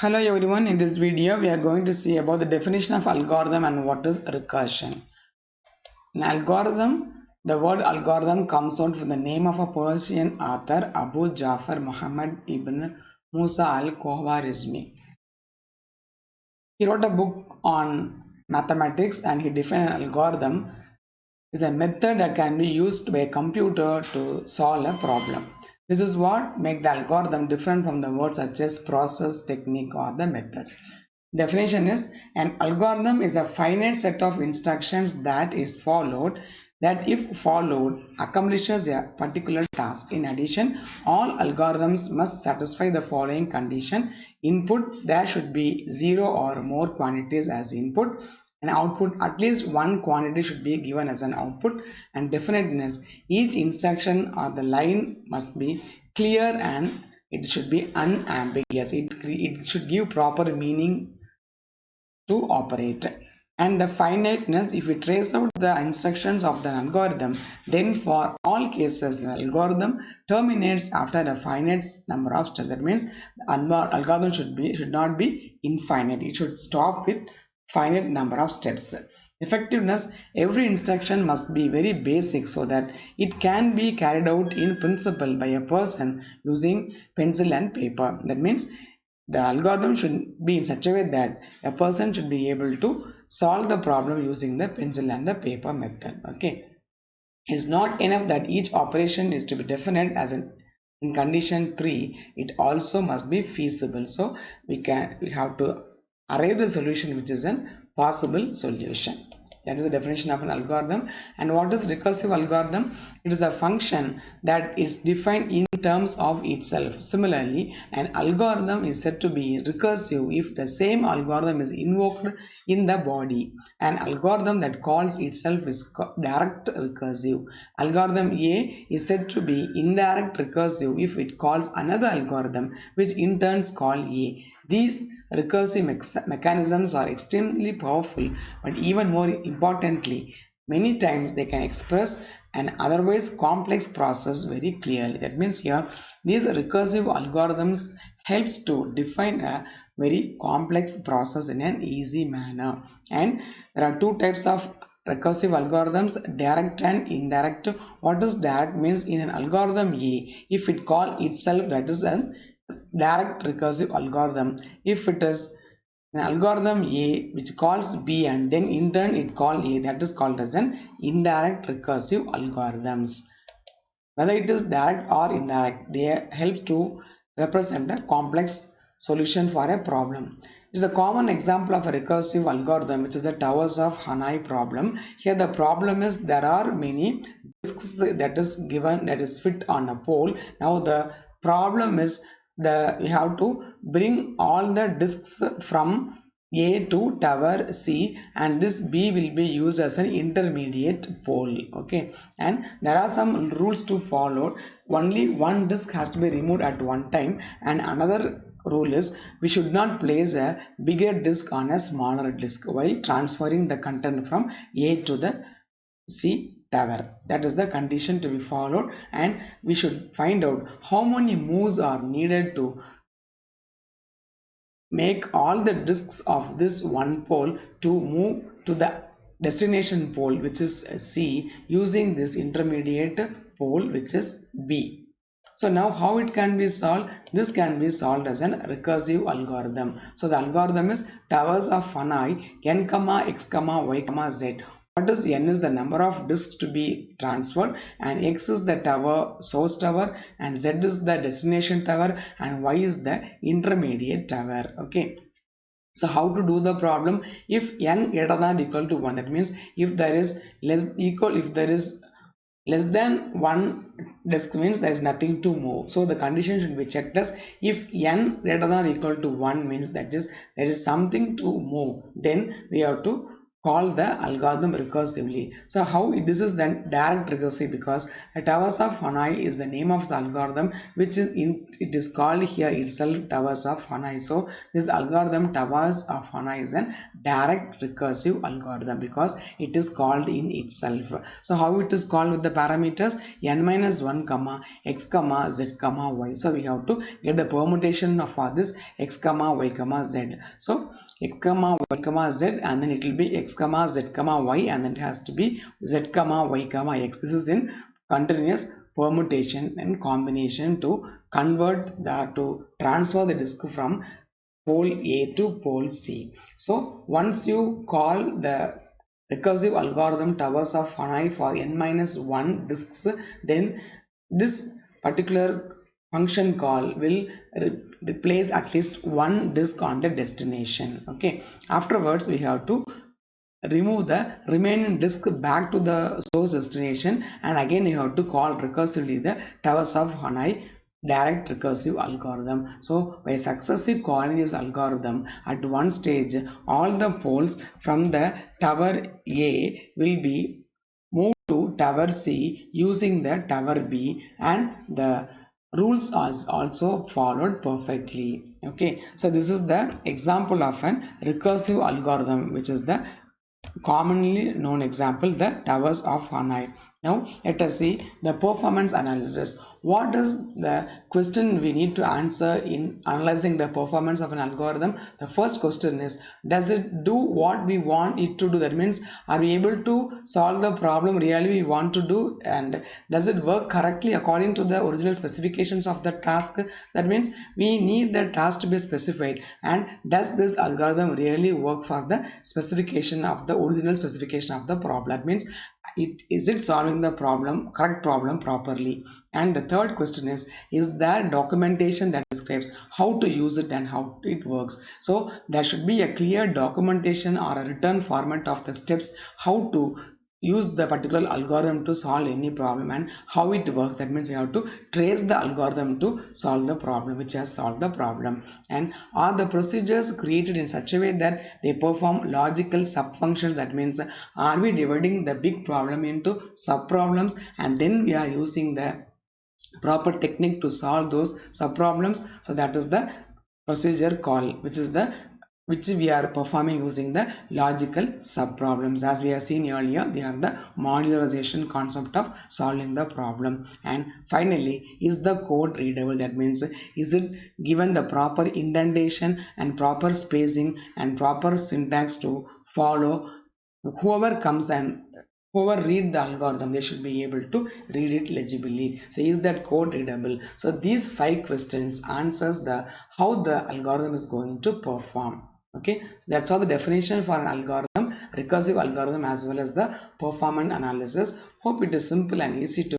Hello everyone, in this video we are going to see about the definition of algorithm and what is recursion. An algorithm, the word algorithm comes out from the name of a Persian author Abu Jafar Muhammad ibn Musa al-Khwarizmi. He wrote a book on mathematics and he defined an algorithm is a method that can be used by a computer to solve a problem. This is what makes the algorithm different from the words such as process, technique or the methods. Definition is an algorithm is a finite set of instructions that is followed that if followed accomplishes a particular task. In addition, all algorithms must satisfy the following condition. Input, there should be 0 or more quantities as input, and output, at least one quantity should be given as an output, and definiteness, each instruction or the line must be clear and it should be unambiguous. It should give proper meaning to operate. And the finiteness, if we trace out the instructions of the algorithm, then for all cases the algorithm terminates after a finite number of steps. That means the algorithm should not be infinite. It should stop with finite number of steps. Effectiveness, every instruction must be very basic so that it can be carried out in principle by a person using pencil and paper. That means the algorithm should be in such a way that a person should be able to solve the problem using the pencil and the paper method. Okay, it's not enough that each operation is to be definite as in condition 3, it also must be feasible. So we have to arrive the solution which is a possible solution. That is the definition of an algorithm. And what is recursive algorithm? It is a function that is defined in terms of itself. Similarly, an algorithm is said to be recursive if the same algorithm is invoked in the body. An algorithm that calls itself is direct recursive. Algorithm A is said to be indirect recursive if it calls another algorithm which in turn calls A. These recursive mechanisms are extremely powerful, but even more importantly, many times they can express an otherwise complex process very clearly. That means here, these recursive algorithms helps to define a very complex process in an easy manner. And there are two types of recursive algorithms, direct and indirect. What is direct? Means in an algorithm A, if it call itself, that is an direct recursive algorithm. If it is an algorithm A which calls B and then in turn it calls A, that is called as an indirect recursive algorithms. Whether it is direct or indirect, they help to represent a complex solution for a problem. It is a common example of a recursive algorithm which is the towers of Hanoi problem. Here the problem is there are many disks that is given, that is fit on a pole. Now the problem is we have to bring all the disks from A to tower C, and this B will be used as an intermediate pole. Okay, and there are some rules to follow. Only one disk has to be removed at one time, and another rule is we should not place a bigger disk on a smaller disk while transferring the content from A to the C tower. That is the condition to be followed, and we should find out how many moves are needed to make all the disks of this one pole to move to the destination pole which is C using this intermediate pole which is B. So now how it can be solved? This can be solved as an recursive algorithm. So the algorithm is towers of Hanoi n, x, y, z. What is n is the number of disks to be transferred, and x is the tower, source tower, and z is the destination tower, and y is the intermediate tower. Okay. So how to do the problem? If n greater than or equal to 1, that means if there is less than one disk means there is nothing to move. So the condition should be checked as if n greater than or equal to 1 means that is there is something to move. Then we have to call the algorithm recursively. So how this is then direct recursive, because Towers of Hanoi is the name of the algorithm, which is it is called here itself Towers of Hanoi. So this algorithm Towers of Hanoi is a direct recursive algorithm because it is called in itself. So how it is called with the parameters n-1 comma x comma z comma y. So we have to get the permutation for this x comma y comma z. So x comma y comma z, and then it will be x comma z comma y, and then it has to be z comma y comma x. This is in continuous permutation and combination to convert to transfer the disk from pole A to pole C. So once you call the recursive algorithm Towers of Hanoi for n-1 disks, then this particular function call will replace at least one disk on the destination. Okay, afterwards we have to remove the remaining disk back to the source destination, and again you have to call recursively the Towers of Hanoi direct recursive algorithm. So by successive calling this algorithm, at one stage all the poles from the tower A will be moved to tower C using the tower B, and the rules are also followed perfectly. Okay, so this is the example of an recursive algorithm, which is the commonly known example, the Towers of Hanoi. Now let us see the performance analysis. What is the question we need to answer in analyzing the performance of an algorithm? The first question is, does it do what we want it to do? That means, are we able to solve the problem really we want to do, and does it work correctly according to the original specifications of the task? That means we need the task to be specified, and does this algorithm really work for the specification of the original specification of the problem? That means, is it solving the correct problem properly? And the third question is there documentation that describes how to use it and how it works? So there should be a clear documentation or a written format of the steps how to use the particular algorithm to solve any problem and how it works. That means you have to trace the algorithm to solve the problem, which has solved the problem. And are the procedures created in such a way that they perform logical sub functions? That means, are we dividing the big problem into sub problems, and then we are using the proper technique to solve those sub problems? So that is the procedure call, which we are performing using the logical sub problems. As we have seen earlier, they are the modularization concept of solving the problem. And finally, is the code readable? That means, is it given the proper indentation and proper spacing and proper syntax to follow? Whoever comes and whoever read the algorithm, they should be able to read it legibly. So is that code readable? So these 5 questions answers the how the algorithm is going to perform. Okay, so that's all the definition for an algorithm, recursive algorithm, as well as the performance analysis. Hope it is simple and easy to